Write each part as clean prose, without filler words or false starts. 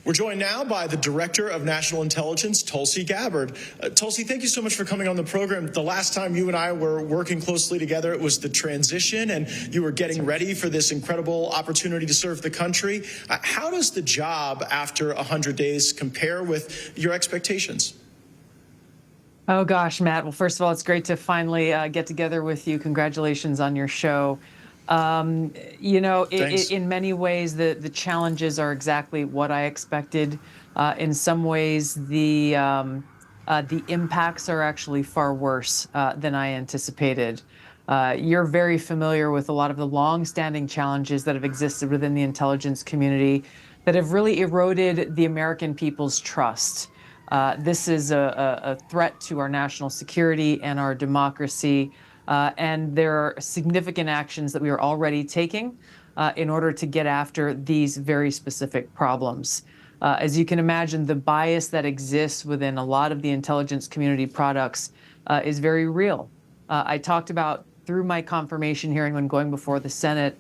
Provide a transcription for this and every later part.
We're joined now by the Director of National Intelligence, Tulsi Gabbard. Tulsi, thank you so much for coming on the program. The last time you and I were working closely together, it was the transition, and you were getting ready for this incredible opportunity to serve the country. How does the job after 100 days compare with your expectations? Oh, gosh, Matt. Well, first of all, it's great to finally get together with you. Congratulations on your show. In many ways, the challenges are exactly what I expected. In some ways, the impacts are actually far worse than I anticipated. You're very familiar with a lot of the long-standing challenges that have existed within the intelligence community that have really eroded the American people's trust. This is a threat to our national security and our democracy. And there are significant actions that we are already taking in order to get after these very specific problems. As you can imagine, the bias that exists within a lot of the intelligence community products is very real. I talked about, through my confirmation hearing when going before the Senate,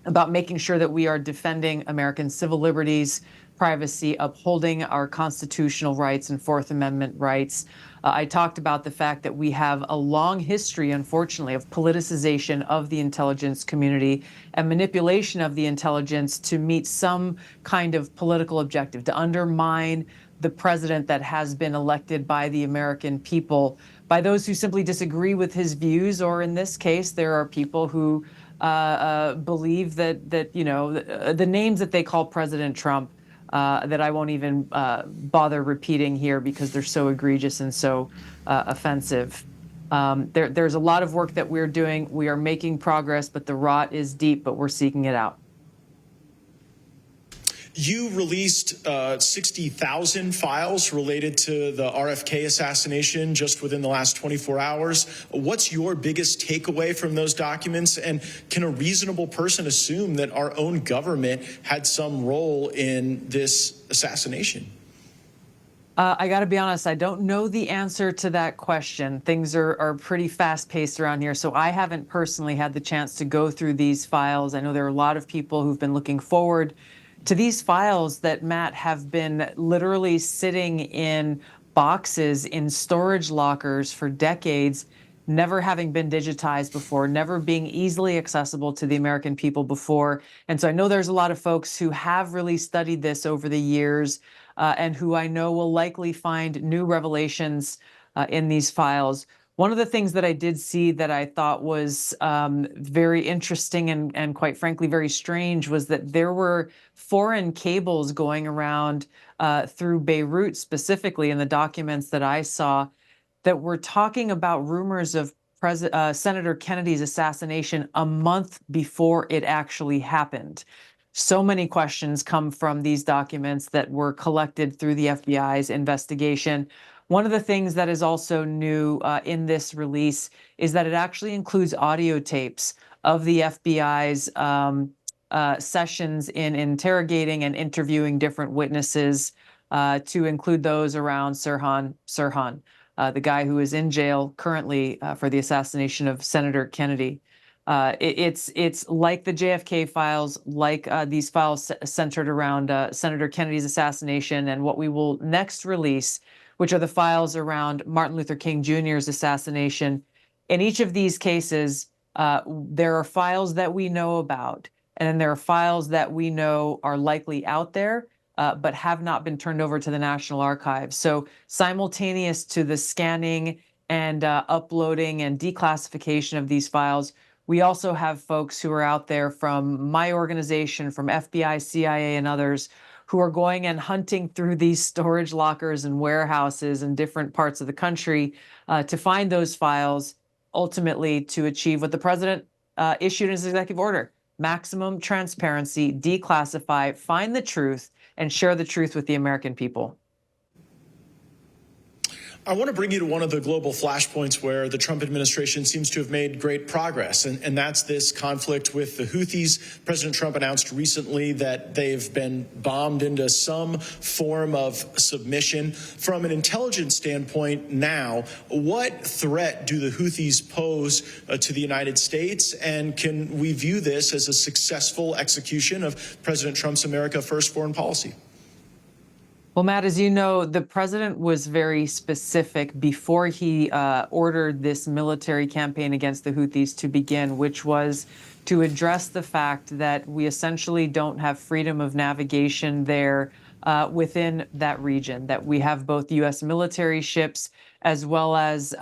about making sure that we are defending American civil liberties, privacy, upholding our constitutional rights and Fourth Amendment rights. I talked about the fact that we have a long history, unfortunately, of politicization of the intelligence community and manipulation of the intelligence to meet some kind of political objective, to undermine the president that has been elected by the American people, by those who simply disagree with his views, or in this case, there are people who believe that the names that they call President Trump, that I won't even bother repeating here because they're so egregious and so offensive. There's a lot of work that we're doing. We are making progress, but the rot is deep, but we're seeking it out. You released 60,000 files related to the RFK assassination just within the last 24 hours. What's your biggest takeaway from those documents? And can a reasonable person assume that our own government had some role in this assassination? I got to be honest, I don't know the answer to that question. Things are pretty fast-paced around here, so I haven't personally had the chance to go through these files. I know there are a lot of people who've been looking forward to these files that, Matt, have been literally sitting in boxes in storage lockers for decades, never having been digitized before, never being easily accessible to the American people before. And so I know there's a lot of folks who have really studied this over the years and who I know will likely find new revelations in these files. One of the things that I did see that I thought was very interesting and quite frankly very strange was that there were foreign cables going around through Beirut specifically in the documents that I saw that were talking about rumors of Senator Kennedy's assassination a month before it actually happened. So many questions come from these documents that were collected through the FBI's investigation. One of the things that is also new in this release is that it actually includes audio tapes of the FBI's sessions in interrogating and interviewing different witnesses, to include those around Sirhan, the guy who is in jail currently for the assassination of Senator Kennedy. It's like the JFK files, like these files centered around Senator Kennedy's assassination, and what we will next release, which are the files around Martin Luther King Jr.'s assassination. In each of these cases, there are files that we know about, and then there are files that we know are likely out there, but have not been turned over to the National Archives. So simultaneous to the scanning and uploading and declassification of these files, we also have folks who are out there from my organization, from FBI, CIA, and others, who are going and hunting through these storage lockers and warehouses in different parts of the country to find those files, ultimately to achieve what the president issued in his executive order: maximum transparency, declassify, find the truth, and share the truth with the American people. I want to bring you to one of the global flashpoints where the Trump administration seems to have made great progress, and that's this conflict with the Houthis. President Trump announced recently that they've been bombed into some form of submission. From an intelligence standpoint now, what threat do the Houthis pose to the United States, and can we view this as a successful execution of President Trump's America First foreign policy? Well, Matt, as you know, the president was very specific before he ordered this military campaign against the Houthis to begin, which was to address the fact that we essentially don't have freedom of navigation there within that region, that we have both U.S. military ships as well as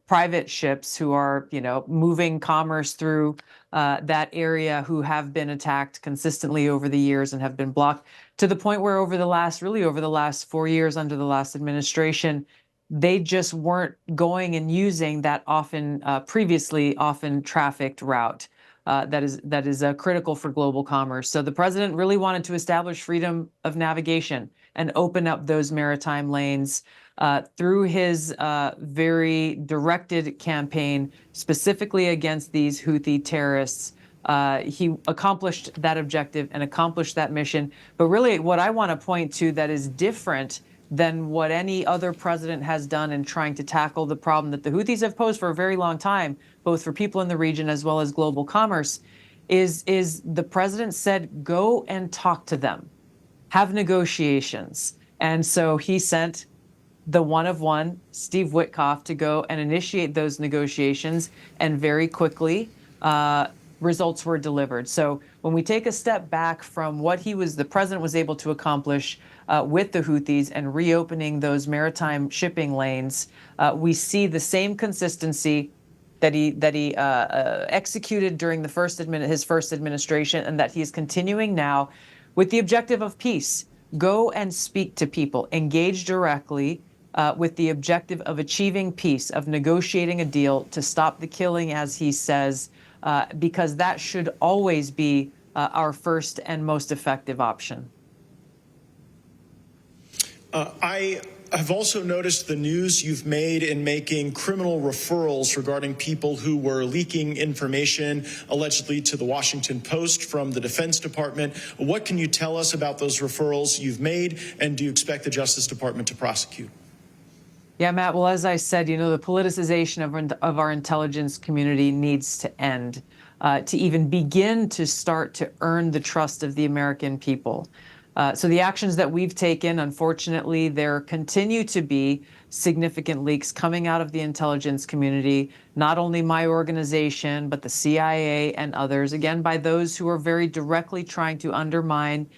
private ships who are, moving commerce through that area, who have been attacked consistently over the years and have been blocked, to the point where over the last 4 years under the last administration, they just weren't going and using that previously often trafficked route that is critical for global commerce. So the president really wanted to establish freedom of navigation and open up those maritime lanes through his very directed campaign specifically against these Houthi terrorists. He accomplished that objective and accomplished that mission. But really, what I want to point to that is different than what any other president has done in trying to tackle the problem that the Houthis have posed for a very long time, both for people in the region as well as global commerce, is the president said, go and talk to them, have negotiations. And so he sent the one of one, Steve Witkoff, to go and initiate those negotiations, and very quickly, results were delivered. So when we take a step back from what the president was able to accomplish with the Houthis and reopening those maritime shipping lanes, we see the same consistency that he executed during his first administration, and that he is continuing now with the objective of peace. Go and speak to people, engage directly with the objective of achieving peace, of negotiating a deal to stop the killing, as he says, because that should always be our first and most effective option. I have also noticed the news you've made in making criminal referrals regarding people who were leaking information allegedly to the Washington Post from the Defense Department. What can you tell us about those referrals you've made, and do you expect the Justice Department to prosecute? Yeah, Matt, well, as I said, the politicization of our intelligence community needs to end, to even begin to start to earn the trust of the American people. So the actions that we've taken, unfortunately, there continue to be significant leaks coming out of the intelligence community, not only my organization, but the CIA and others, again, by those who are very directly trying to undermine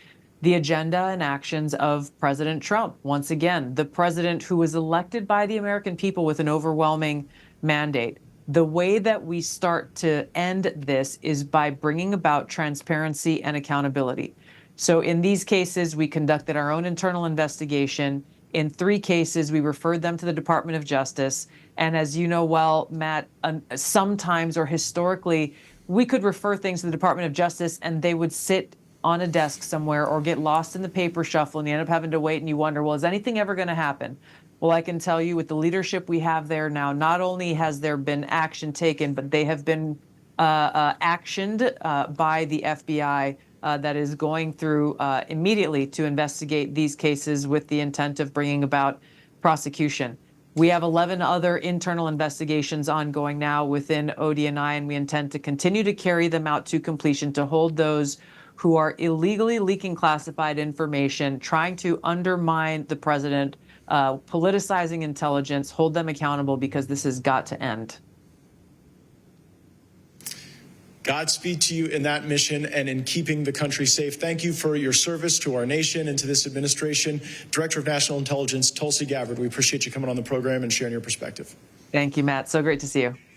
the agenda and actions of President Trump. Once again, the president who was elected by the American people with an overwhelming mandate. The way that we start to end this is by bringing about transparency and accountability. So in these cases, we conducted our own internal investigation. In 3 cases, we referred them to the Department of Justice. And as you know well, Matt, sometimes or historically, we could refer things to the Department of Justice and they would sit on a desk somewhere or get lost in the paper shuffle, and you end up having to wait and you wonder, well, is anything ever going to happen? Well, I can tell you with the leadership we have there now, not only has there been action taken, but they have been actioned by the FBI that is going through immediately to investigate these cases with the intent of bringing about prosecution. We have 11 other internal investigations ongoing now within DNI, and we intend to continue to carry them out to completion to hold those who are illegally leaking classified information, trying to undermine the president, politicizing intelligence, hold them accountable, because this has got to end. Godspeed to you in that mission and in keeping the country safe. Thank you for your service to our nation and to this administration. Director of National Intelligence, Tulsi Gabbard, we appreciate you coming on the program and sharing your perspective. Thank you, Matt. So great to see you.